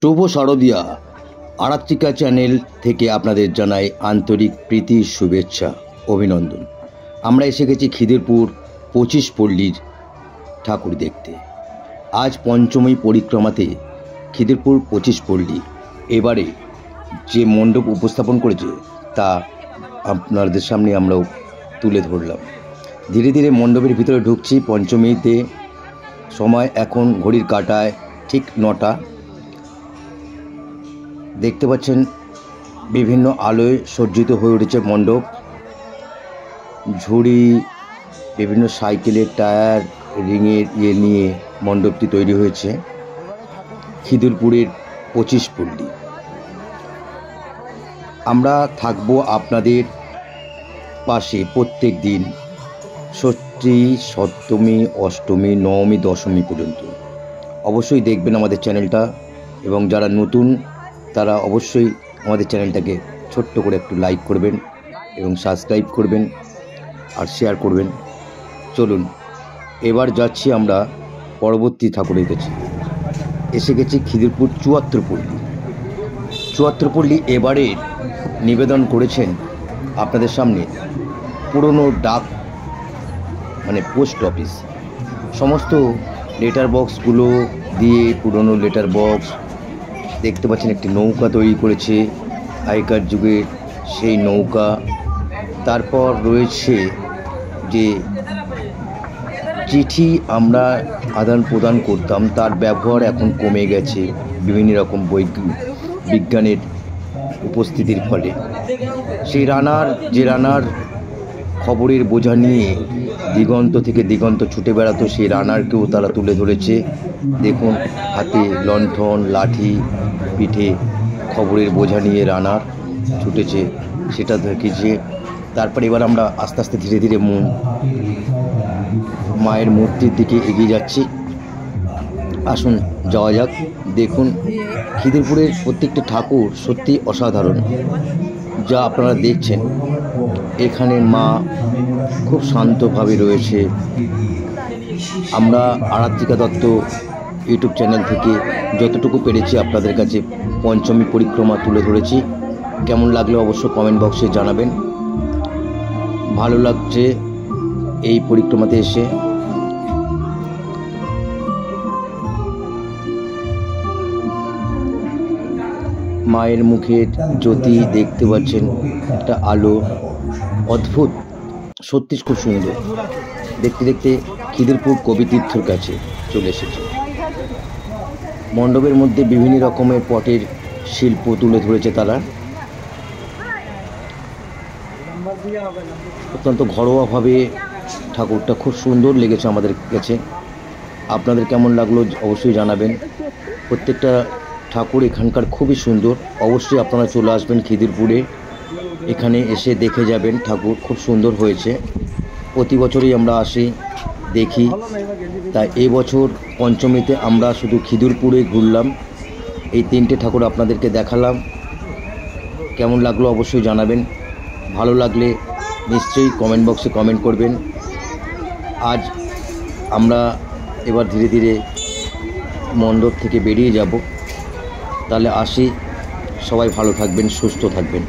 শুভ শারদিয়া Aratrika channel থেকে আপনাদের জানাই আন্তরিক প্রীতি শুভেচ্ছা অভিনন্দন। আমরা এসে গেছি খিদিরপুর 25 পল্লীর ঠাকুর দেখতে। আজ পঞ্চমী পরিক্রমাতে খিদিরপুর 25 পল্লী এবারে যে মণ্ডপ উপস্থাপন করেছে তা আপনাদের সামনে আমরাও তুলে ধরলাম। ধীরে ধীরে মণ্ডপের ভিতরে ঢুকছি। পঞ্চমীতে সময় এখন ঘড়ির কাঁটায় ঠিক 9টা। দেখতে পাচ্ছেন বিভিন্ন আলোয় সজ্জিত হয়ে উঠেছে মণ্ডপ। ঝুড়ি, বিভিন্ন সাইকেলের টায়ার, রিংয়ের নিয়ে মণ্ডপটি তৈরি হয়েছে। খিদিরপুরের 25 পল্লী আমরা থাকবো আপনাদের পাশে প্রত্যেক দিন, ষষ্ঠী, সপ্তমী, অষ্টমী, নবমী, দশমী পর্যন্ত। অবশ্যই দেখবেন আমাদের চ্যানেলটা, এবং যারা নতুন তারা অবশ্যই আমাদের চ্যানেলটাকে ছোট্ট করে একটু লাইক করবেন এবং সাবস্ক্রাইব করবেন আর শেয়ার করবেন। চলুন এবার যাচ্ছি আমরা পরবর্তী ঠাকুরের কাছে। এসে গেছি খিদিরপুর 74 পল্লী। 74 পল্লী এবারের নিবেদন করেছেন আপনাদের সামনে পুরনো ডাক পোস্ট অফিস। সমস্ত লেটার বক্সগুলো দিয়ে পুরনো লেটার বক্স দেখতে পাচ্ছেন। একটি নৌকা তৈরি করেছে আগেকার যুগের সেই নৌকা। তারপর রয়েছে যে চিঠি আমরা আদান প্রদান করতাম, তার ব্যবহার এখন কমে গেছে বিভিন্ন রকম বিজ্ঞানের উপস্থিতির ফলে। সেই রানার খবরের বোঝা নিয়ে দিগন্ত থেকে দিগন্ত ছুটে বেড়াতো, সেই রানারকেও তারা তুলে ধরেছে। দেখুন, হাতে লণ্ঠন, লাঠি, পিঠে খবরের বোঝা নিয়ে রানার ছুটেছে, সেটা দেখেছে। তারপরে এবার আমরা আস্তে আস্তে ধীরে ধীরে মায়ের মূর্তির দিকে এগিয়ে যাচ্ছি। আসুন যাওয়া যাক। দেখুন, খিদিরপুরের প্রত্যেকটি ঠাকুর সত্যি অসাধারণ। যা আপনারা দেখছেন, এখানে মা খুব শান্তভাবে রয়েছে। আমরা আরাত্রিকা দত্ত ইউটিউব চ্যানেল থেকে যতটুকু পেরেছি আপনাদের কাছে পঞ্চমী পরিক্রমা তুলে ধরেছি। কেমন লাগলো অবশ্য কমেন্ট বক্সে জানাবেন। ভালো লাগছে এই পরিক্রমাতে এসে। মায়ের মুখের জ্যোতি দেখতে পাচ্ছেন, একটা আলো, অদ্ভুত, সত্যি খুব সুন্দর। দেখতে দেখতে খিদিরপুর কবিতীর্থর কাছে চলে এসেছে। মণ্ডপের মধ্যে বিভিন্ন রকমের পটের শিল্প তুলে ধরেছে তারা। অত্যন্ত ঘরোয়াভাবে ঠাকুরটা খুব সুন্দর লেগেছে আমাদের কাছে। আপনাদের কেমন লাগলো অবশ্যই জানাবেন। প্রত্যেকটা ঠাকুর এখানকার খুবই সুন্দর। অবশ্যই আপনারা চলে আসবেন খিদিরপুরে, এখানে এসে দেখে যাবেন। ঠাকুর খুব সুন্দর হয়েছে। প্রতি বছরই আমরা আসি, দেখি। তাই এই বছর পঞ্চমীতে আমরা শুধু খিদিরপুরে ঘুরলাম, এই 3টে ঠাকুর আপনাদেরকে দেখালাম। কেমন লাগলো অবশ্যই জানাবেন। ভালো লাগলে নিশ্চয়ই কমেন্ট বক্সে কমেন্ট করবেন। আজ আমরা এবার ধীরে ধীরে মণ্ডপ থেকে বেরিয়ে যাব। তাহলে আসি, সবাই ভালো থাকবেন, সুস্থ থাকবেন।